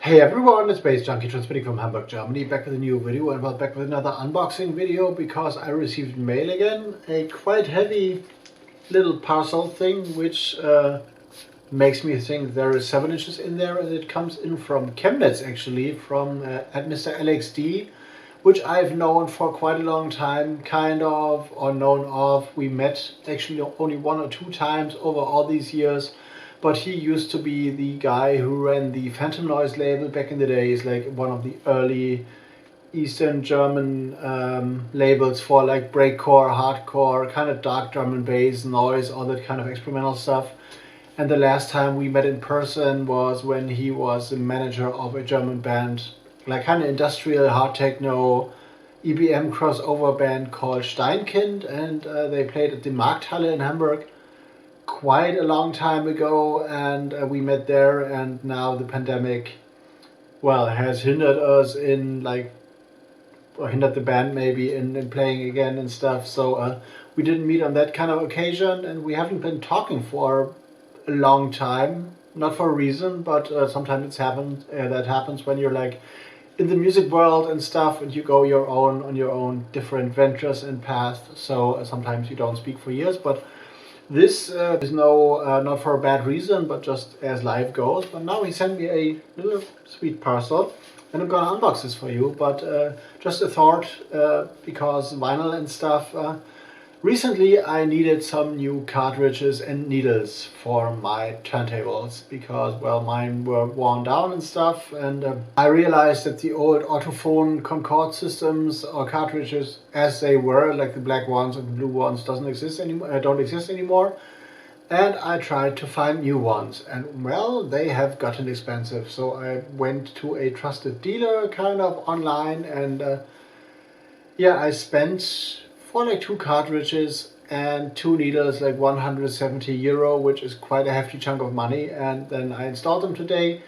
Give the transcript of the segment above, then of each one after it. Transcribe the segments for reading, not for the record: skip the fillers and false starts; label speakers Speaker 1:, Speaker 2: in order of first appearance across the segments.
Speaker 1: Hey everyone, it's baze.djunkiii transmitting from Hamburg, Germany, back with a new video, and well, back with another unboxing video because I received mail again, a quite heavy little parcel thing which makes me think there is 7 inches in there, and it comes in from Chemnitz actually, from at Mr. LXD, which I've known for quite a long time, kind of, or known of. We met actually only 1 or 2 times over all these years. But he used to be the guy who ran the Phantom Noise label back in the days, like one of the early Eastern German labels for like breakcore, hardcore, kind of dark drum and bass, noise, all that kind of experimental stuff. And the last time we met in person was when he was the manager of a German band, like kind of industrial, hard techno, EBM crossover band called Steinkind, and they played at the Markthalle in Hamburg quite a long time ago, and we met there, and now the pandemic, well, has hindered us in or hindered the band maybe in playing again and stuff, so we didn't meet on that kind of occasion, and we haven't been talking for a long time, not for a reason, but sometimes that happens when you're like in the music world and stuff, and you go on your own different ventures and paths, so sometimes you don't speak for years, but this is not for a bad reason, but just as life goes. But now he sent me a little sweet parcel, and I'm gonna unbox this for you. But just a thought, because vinyl and stuff. Recently I needed some new cartridges and needles for my turntables because, well, mine were worn down and stuff, and I realized that the old Autophone Concord systems or cartridges as they were, like the black ones and the blue ones, don't exist anymore. And I tried to find new ones, and well, they have gotten expensive. So I went to a trusted dealer kind of online, and yeah, I spent for like 2 cartridges and 2 needles, like €170, which is quite a hefty chunk of money. And then I installed them today,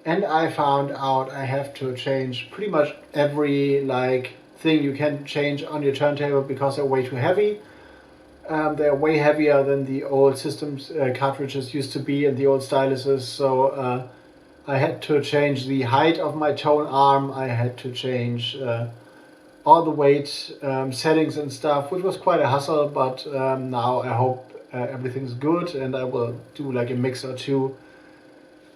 Speaker 1: and I found out I have to change pretty much every thing you can change on your turntable because they're way too heavy. They're way heavier than the old systems cartridges used to be and the old styluses. So I had to change the height of my tone arm. I had to change all the weight settings and stuff, which was quite a hassle, but now I hope everything's good, and I will do like a mix or 2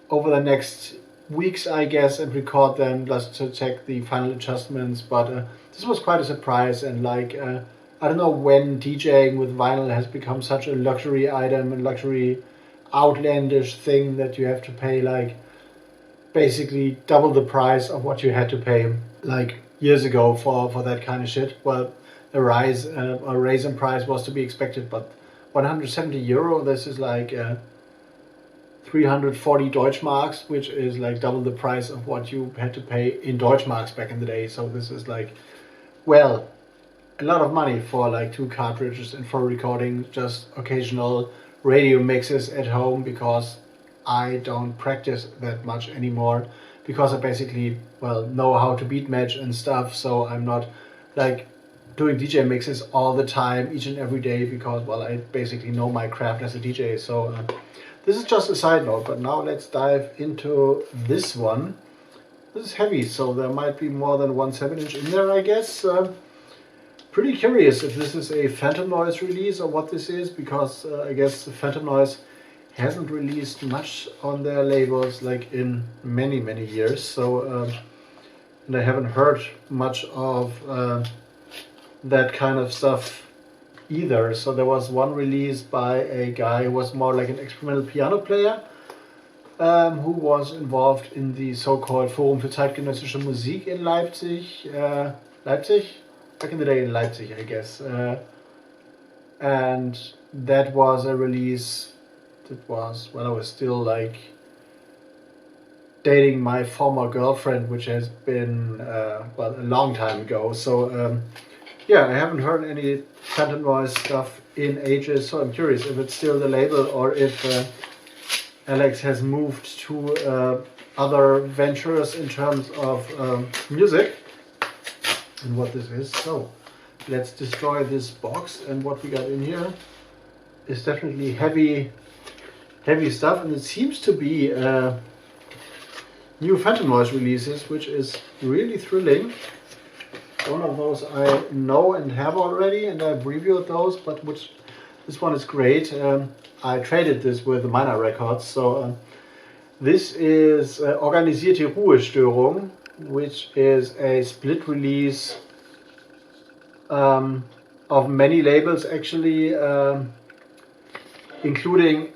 Speaker 1: over the next weeks, I guess, and record them just to check the final adjustments. But this was quite a surprise, and I don't know when DJing with vinyl has become such a luxury item and luxury outlandish thing that you have to pay basically double the price of what you had to pay years ago for that kind of shit. Well, a raise in price was to be expected, but €170, this is 340 Deutschmarks, which is double the price of what you had to pay in Deutschmarks back in the day. So this is well, a lot of money for 2 cartridges and for recording just occasional radio mixes at home, because I don't practice that much anymore, because I basically, know how to beat match and stuff, so I'm not doing DJ mixes all the time, each and every day, because, I basically know my craft as a DJ. So this is just a side note, but now let's dive into this one. This is heavy, so there might be more than 1 7-inch in there, I guess. Pretty curious if this is a Phantom Noise release or what this is, because I guess the Phantom Noise hasn't released much on their labels in many years, so and I haven't heard much of that kind of stuff either. So there was one release by a guy who was more like an experimental piano player, who was involved in the so-called Forum für zeitgenössische Musik in Leipzig, back in the day in Leipzig, I guess, and that was a release. It was when I was still dating my former girlfriend, which has been a long time ago. So yeah, I haven't heard any Phantom Noise stuff in ages, so I'm curious if it's still the label or if Alex has moved to other ventures in terms of music and what this is. So let's destroy this box, and what we got in here is definitely heavy stuff, and it seems to be new Phantom Noise releases, which is really thrilling. One of those I know and have already, and I've reviewed those, but this one is great. I traded this with the Minor Records, so this is Organisierte Ruhestörung, which is a split release of many labels actually, including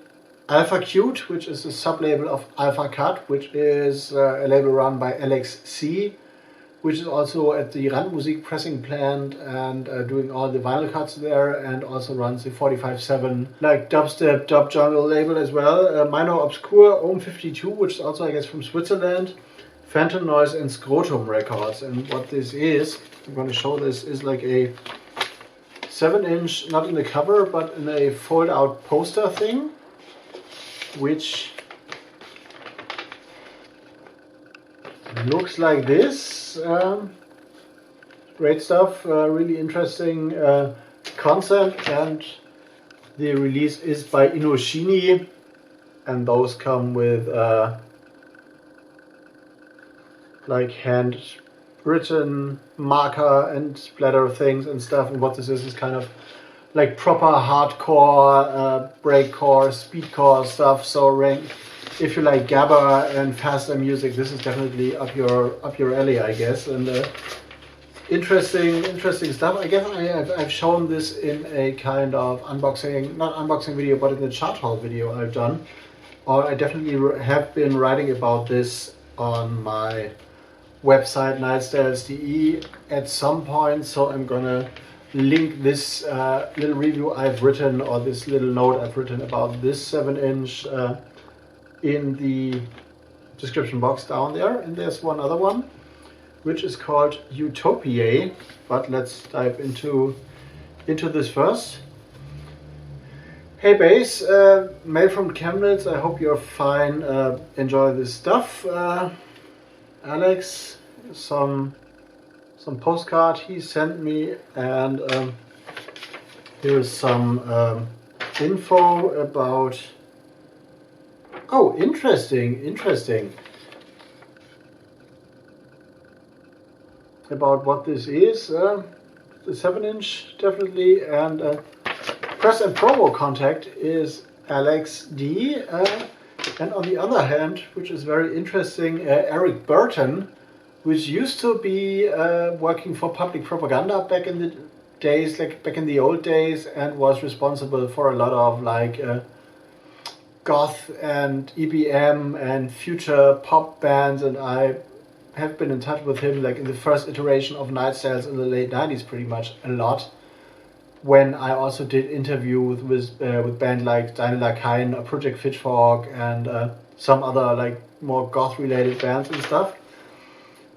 Speaker 1: Alpha Cute, which is a sub-label of Alpha Cut, which is a label run by Alex C, which is also at the Randmusik pressing plant and doing all the vinyl cuts there, and also runs the 45/7 like dubstep, dub jungle label as well. Minor Obscure, Ohm 52, which is also I guess from Switzerland, Phantom Noise and Scrotum Records. And what this is, I'm going to show this, is like a 7-inch, not in the cover, but in a fold-out poster thing, which looks like this. Great stuff, really interesting concept, and the release is by Inoshini, and those come with like hand-written marker and splatter things and stuff. And what this is kind of like proper hardcore, breakcore, speedcore stuff. So if you like gabba and faster music, this is definitely up your alley, I guess. And interesting stuff. I guess I've shown this in a kind of unboxing, not unboxing video, but in the chart haul video I've done. Or I definitely have been writing about this on my website nightstyles.de at some point. So I'm gonna link this little review I've written, or this little note I've written about this 7-inch in the description box down there. And there's one other one, which is called Utopiae, but let's dive into this first. Hey Bass, mail from Chemnitz, I hope you're fine, enjoy this stuff. Alex, some postcard he sent me, and here's some info about, oh, interesting, about what this is. The 7-inch definitely, and press and promo contact is Alex D, and on the other hand, which is very interesting, Eric Burton, which used to be working for public propaganda back in the days, like back in the old days, and was responsible for a lot of like goth and EBM and future pop bands. And I have been in touch with him like in the first iteration of Night Styles in the late 90s pretty much a lot, when I also did interviews with bands like Daniela Kain, Project Pitchfork, and some other like more goth related bands and stuff.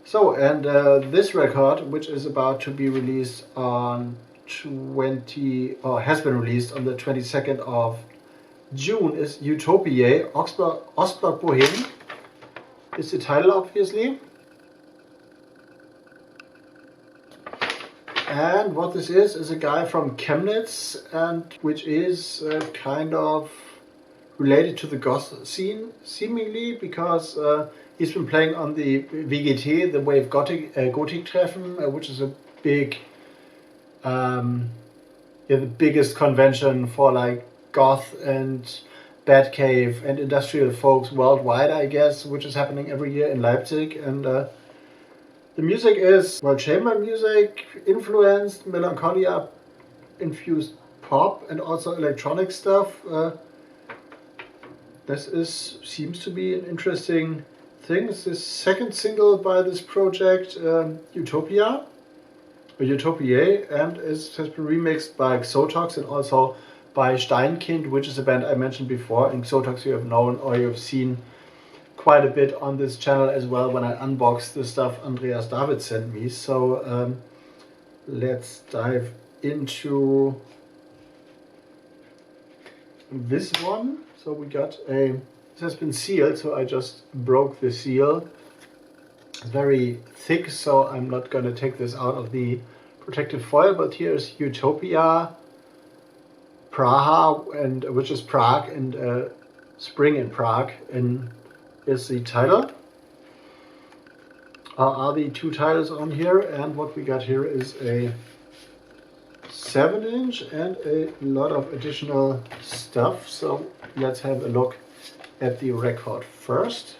Speaker 1: So, and this record, which is about to be released on has been released on the 22nd of June, is Utopiae, Ostblock Bohem is the title, obviously. And what this is a guy from Chemnitz, and which is kind of related to the goth scene, seemingly, because he's been playing on the VGT, the Wave Gothic Treffen, which is a big, the biggest convention for like goth and Batcave and industrial folks worldwide, I guess, which is happening every year in Leipzig. And the music is, well, chamber music influenced, melancholia infused pop, and also electronic stuff. This seems to be an interesting thing. It's the second single by this project, Utopiae, and it has been remixed by Xotox and also by Steinkind, which is a band I mentioned before. And Xotox you have known or you have seen quite a bit on this channel as well when I unboxed the stuff Andreas David sent me. So let's dive into this one. So we got this has been sealed, so I just broke the seal. It's very thick, so I'm not going to take this out of the protective foil, but here's Utopia, Praha, and which is Prague, and Spring in Prague, and is the title. are the two titles on here, and what we got here is a 7-inch and a lot of additional stuff. So let's have a look at the record first.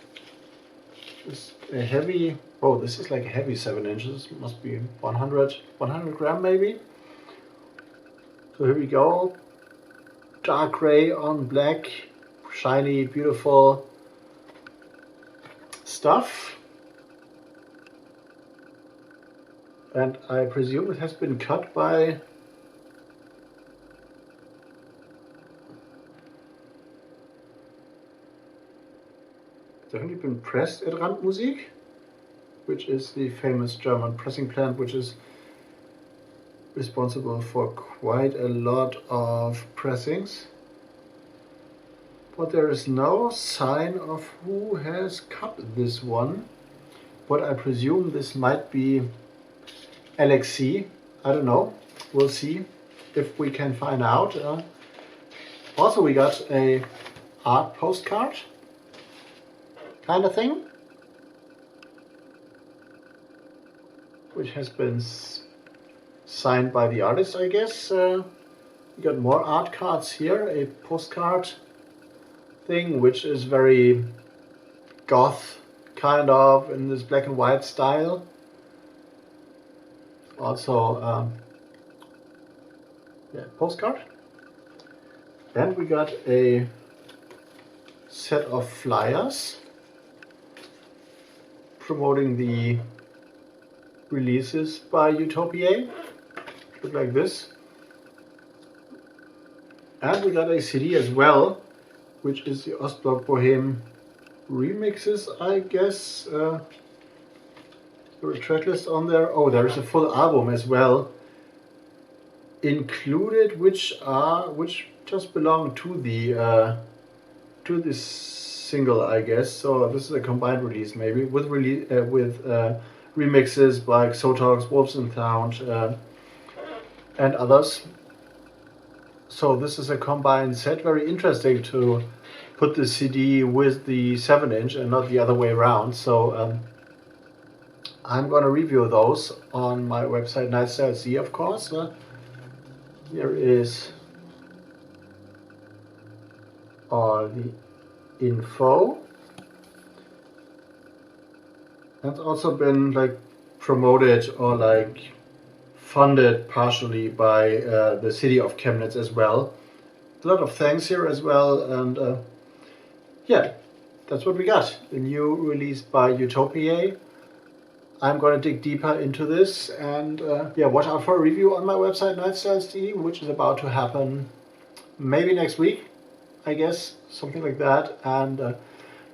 Speaker 1: This is a heavy, oh, this is like a heavy 7 inches, must be 100 gram maybe. So here we go, dark gray on black, shiny, beautiful stuff. And I presume it has been cut by definitely been pressed at Randmusik, which is the famous German pressing plant, which is responsible for quite a lot of pressings. But there is no sign of who has cut this one. But I presume this might be LXC. I don't know. We'll see if we can find out. Also, we got a art postcard kind of thing, which has been signed by the artist, I guess. We got more art cards here, a postcard thing, which is very goth, kind of, in this black and white style. Also, yeah, postcard. And we got a set of flyers promoting the releases by Utopia. Look like this. And we got a CD as well, which is the Ostblock Bohem remixes, I guess. There a track list on there. Oh, there is a full album as well included, which just belong to this single, I guess. So this is a combined release, maybe with remixes by Xotox, Wolves and Sound, and others. So this is a combined set. Very interesting to put the CD with the 7-inch and not the other way around. So I'm gonna review those on my website, NightStyleC, of course. Here is all the info. It's also been like promoted or like funded partially by the city of Chemnitz as well. A lot of thanks here as well, and yeah, that's what we got. The new release by Utopia. I'm gonna dig deeper into this, and yeah, watch out for a review on my website, NightStyleC, which is about to happen maybe next week, I guess, something like that. And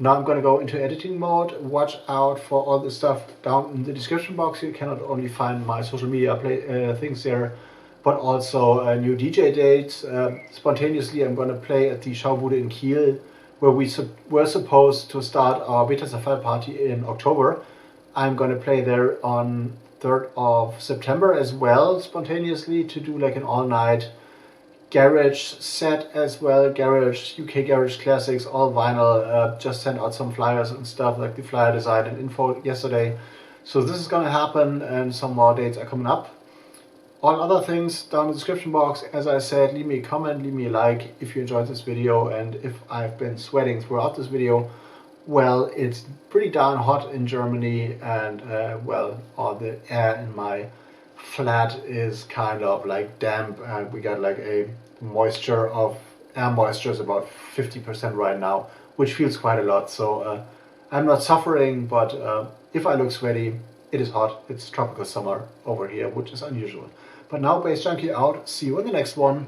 Speaker 1: now I'm gonna go into editing mode. Watch out for all the stuff down in the description box. You can not only find my social media things there, but also new DJ dates. Spontaneously, I'm gonna play at the Schaubude in Kiel, where we were supposed to start our BETA-ZERFALL party in October. I'm gonna play there on 3rd of September as well, spontaneously, to do like an all-night garage set as well. Garage, UK garage classics, all vinyl. Just sent out some flyers and stuff, like the flyer design and info yesterday. So this is gonna happen, and some more dates are coming up. All other things down in the description box. As I said, leave me a comment, leave me a like if you enjoyed this video, and if I've been sweating throughout this video. Well, it's pretty darn hot in Germany, and well, all the air in my flat is kind of like damp, and we got like a moisture of air moisture is about 50% right now, which feels quite a lot. So I'm not suffering, but if I look sweaty, it is hot. It's tropical summer over here, which is unusual. But now, Bass Junkie out. See you in the next one.